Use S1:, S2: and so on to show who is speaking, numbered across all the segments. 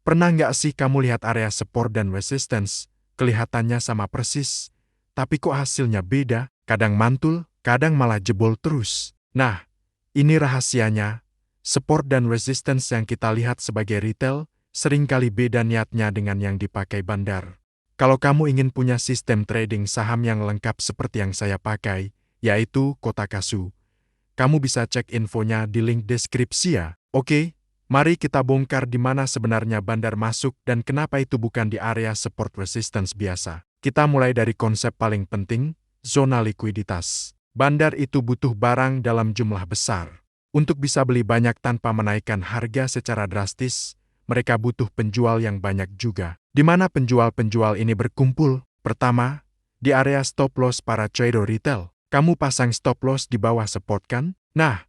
S1: Pernah nggak sih kamu lihat area support dan resistance, kelihatannya sama persis, tapi kok hasilnya beda, kadang mantul, kadang malah jebol terus. Nah, ini rahasianya. Support dan resistance yang kita lihat sebagai retail, seringkali beda niatnya dengan yang dipakai bandar. Kalau kamu ingin punya sistem trading saham yang lengkap seperti yang saya pakai, yaitu Kotakasu, kamu bisa cek infonya di link deskripsi ya. Oke, mari kita bongkar di mana sebenarnya bandar masuk dan kenapa itu bukan di area support resistance biasa. Kita mulai dari konsep paling penting, zona likuiditas. Bandar itu butuh barang dalam jumlah besar. Untuk bisa beli banyak tanpa menaikkan harga secara drastis, mereka butuh penjual yang banyak juga. Di mana penjual-penjual ini berkumpul? Pertama, di area stop loss para trader retail. Kamu pasang stop loss di bawah support kan? Nah,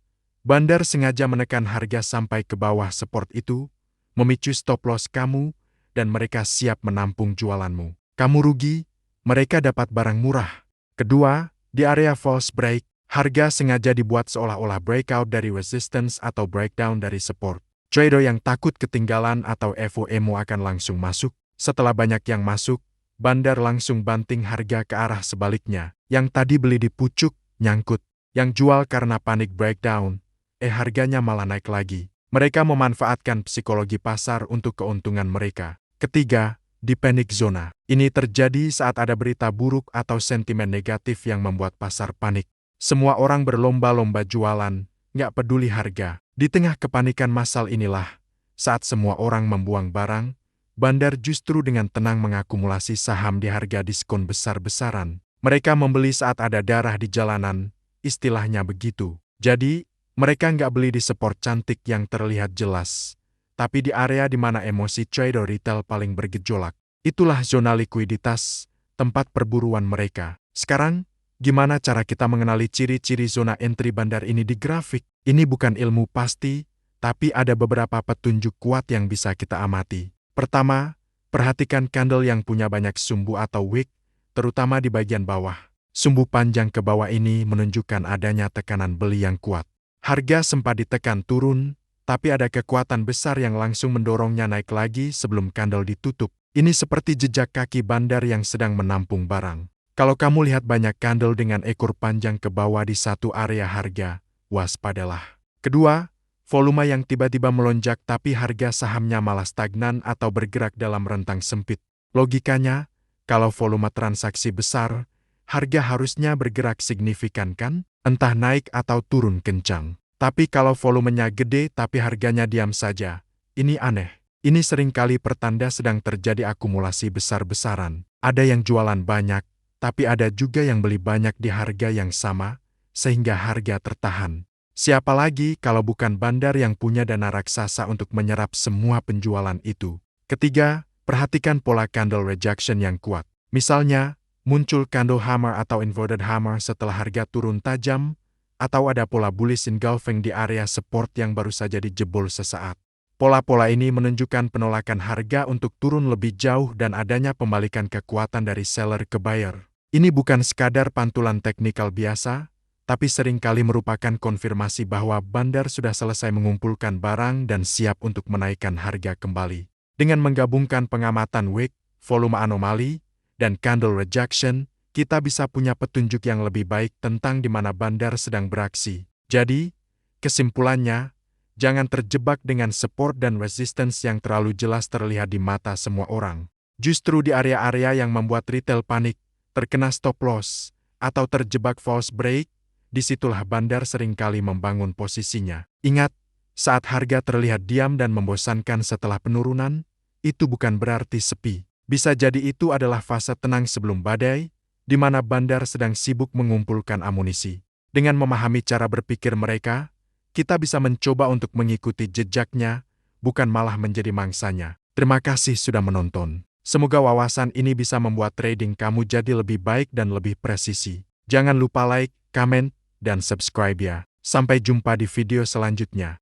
S1: bandar sengaja menekan harga sampai ke bawah support itu, memicu stop loss kamu, dan mereka siap menampung jualanmu. Kamu rugi, mereka dapat barang murah. Kedua, di area false break, harga sengaja dibuat seolah-olah breakout dari resistance atau breakdown dari support. Trader yang takut ketinggalan atau FOMO akan langsung masuk. Setelah banyak yang masuk, bandar langsung banting harga ke arah sebaliknya. Yang tadi beli di pucuk, nyangkut. Yang jual karena panik breakdown, harganya malah naik lagi. Mereka memanfaatkan psikologi pasar untuk keuntungan mereka. Ketiga, di panic zona. Ini terjadi saat ada berita buruk atau sentimen negatif yang membuat pasar panik. Semua orang berlomba-lomba jualan, nggak peduli harga. Di tengah kepanikan massal inilah, saat semua orang membuang barang, bandar justru dengan tenang mengakumulasi saham di harga diskon besar-besaran. Mereka membeli saat ada darah di jalanan, istilahnya begitu. Jadi, mereka nggak beli di support cantik yang terlihat jelas, tapi di area di mana emosi trader retail paling bergejolak. Itulah zona likuiditas, tempat perburuan mereka. Sekarang, gimana cara kita mengenali ciri-ciri zona entry bandar ini di grafik? Ini bukan ilmu pasti, tapi ada beberapa petunjuk kuat yang bisa kita amati. Pertama, perhatikan candle yang punya banyak sumbu atau wick, terutama di bagian bawah. Sumbu panjang ke bawah ini menunjukkan adanya tekanan beli yang kuat. Harga sempat ditekan turun, tapi ada kekuatan besar yang langsung mendorongnya naik lagi sebelum candle ditutup. Ini seperti jejak kaki bandar yang sedang menampung barang. Kalau kamu lihat banyak candle dengan ekor panjang ke bawah di satu area harga, waspadalah. Kedua, volume yang tiba-tiba melonjak tapi harga sahamnya malah stagnan atau bergerak dalam rentang sempit. Logikanya, kalau volume transaksi besar, harga harusnya bergerak signifikan kan? Entah naik atau turun kencang. Tapi kalau volumenya gede tapi harganya diam saja, ini aneh. Ini seringkali pertanda sedang terjadi akumulasi besar-besaran. Ada yang jualan banyak, tapi ada juga yang beli banyak di harga yang sama, sehingga harga tertahan. Siapa lagi kalau bukan bandar yang punya dana raksasa untuk menyerap semua penjualan itu? Ketiga, perhatikan pola candle rejection yang kuat. Misalnya, muncul candle hammer atau inverted hammer setelah harga turun tajam, atau ada pola bullish engulfing di area support yang baru saja dijebol sesaat. Pola-pola ini menunjukkan penolakan harga untuk turun lebih jauh dan adanya pembalikan kekuatan dari seller ke buyer. Ini bukan sekadar pantulan teknikal biasa, tapi seringkali merupakan konfirmasi bahwa bandar sudah selesai mengumpulkan barang dan siap untuk menaikkan harga kembali. Dengan menggabungkan pengamatan wick, volume anomali, dan candle rejection, kita bisa punya petunjuk yang lebih baik tentang di mana bandar sedang beraksi. Jadi, kesimpulannya, jangan terjebak dengan support dan resistance yang terlalu jelas terlihat di mata semua orang. Justru di area-area yang membuat retail panik, terkena stop loss, atau terjebak false break, disitulah bandar seringkali membangun posisinya. Ingat, saat harga terlihat diam dan membosankan setelah penurunan, itu bukan berarti sepi. Bisa jadi itu adalah fase tenang sebelum badai, di mana bandar sedang sibuk mengumpulkan amunisi. Dengan memahami cara berpikir mereka, kita bisa mencoba untuk mengikuti jejaknya, bukan malah menjadi mangsanya. Terima kasih sudah menonton. Semoga wawasan ini bisa membuat trading kamu jadi lebih baik dan lebih presisi. Jangan lupa like, komen, dan subscribe ya. Sampai jumpa di video selanjutnya.